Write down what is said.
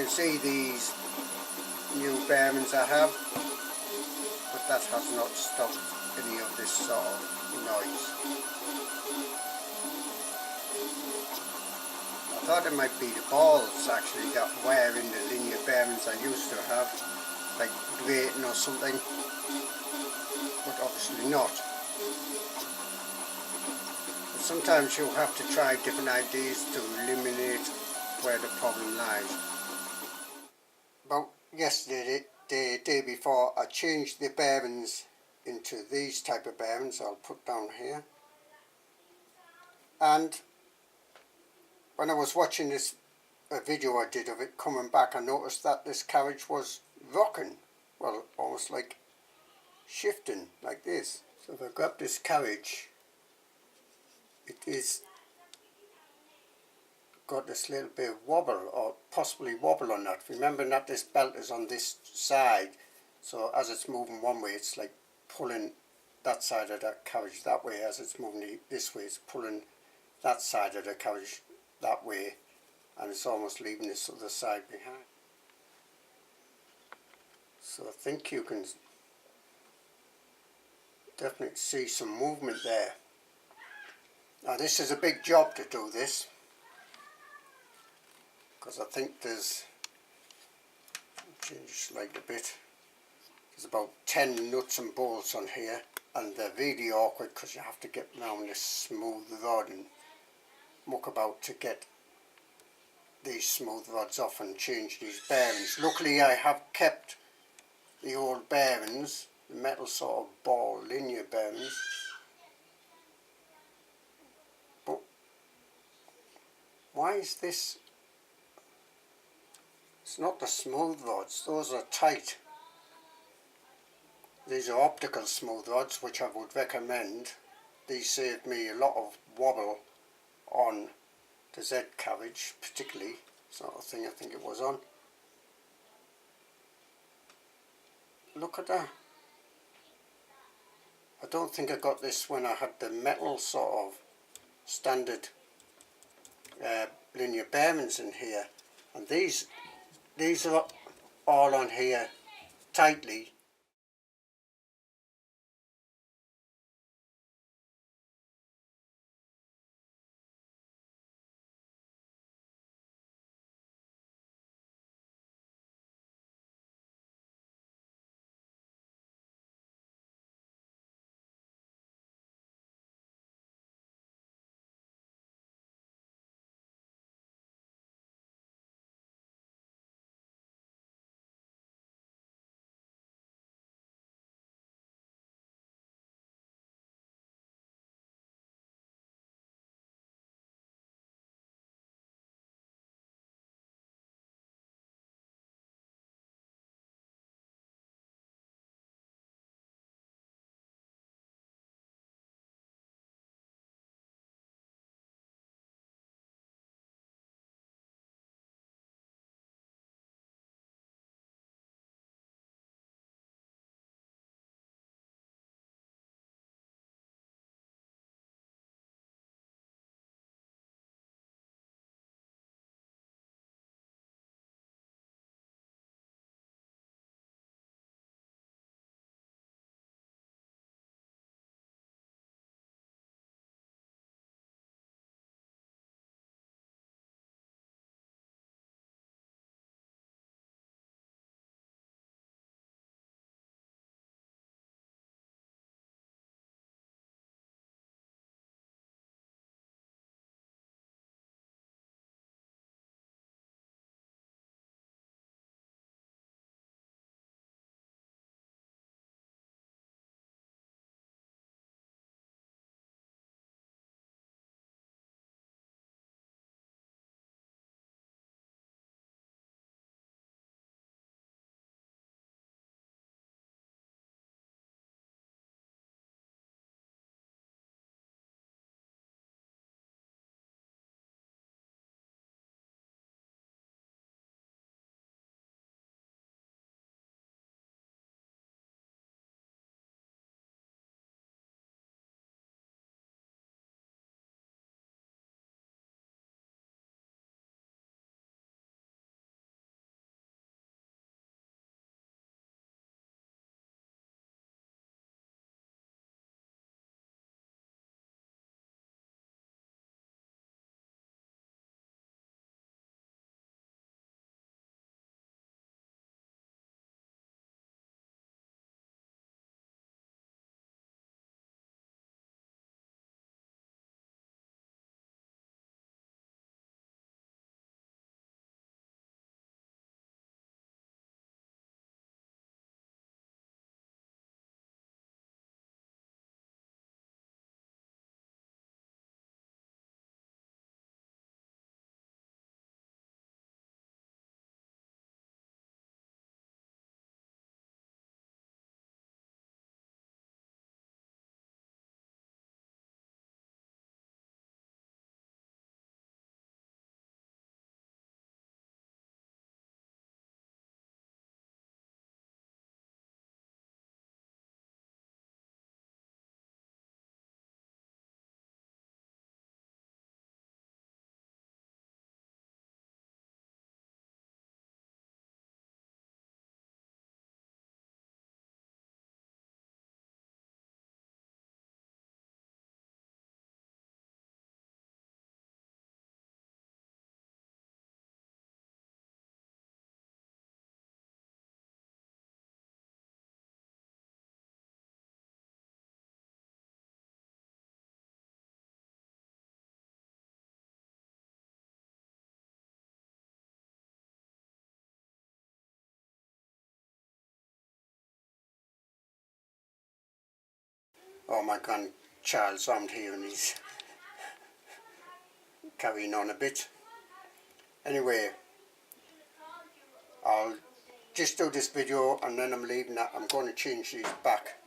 see these new bearings I have, but that has not stopped any of this sort of noise. I thought it might be the balls actually that wear in the linear bearings I used to have, like grating or something, but obviously not. But sometimes you have to try different ideas to eliminate where the problem lies. About yesterday, the day before, I changed the bearings into these type of bearings I'll put down here, and when I was watching this video I did of it coming back, I noticed that this carriage was rocking, well, almost like shifting like this. So if I grab this carriage, it is got this little bit of wobble, or possibly wobble on that. Remembering that this belt is on this side, so as it's moving one way it's like pulling that side of that carriage that way. As it's moving this way, it's pulling that side of the carriage that way, and it's almost leaving this other side behind. So I think you can definitely see some movement there. Now this is a big job to do this, because I think there's, change light a bit, there's about 10 nuts and bolts on here, and they're really awkward because you have to get around this smooth rod and muck about to get these smooth rods off and change these bearings. Luckily I have kept the old bearings, the metal sort of ball linear bearings, but why is this? It's not the smooth rods, those are tight. These are optical smooth rods, which I would recommend. These saved me a lot of wobble on the Z carriage, particularly, sort of thing I think it was on. Look at that. I don't think I got this when I had the metal sort of standard linear bearings in here, and these are all on here tightly. Oh, my grandchild's around here and he's carrying on a bit. Anyway, I'll just do this video and then I'm leaving that. I'm going to change these back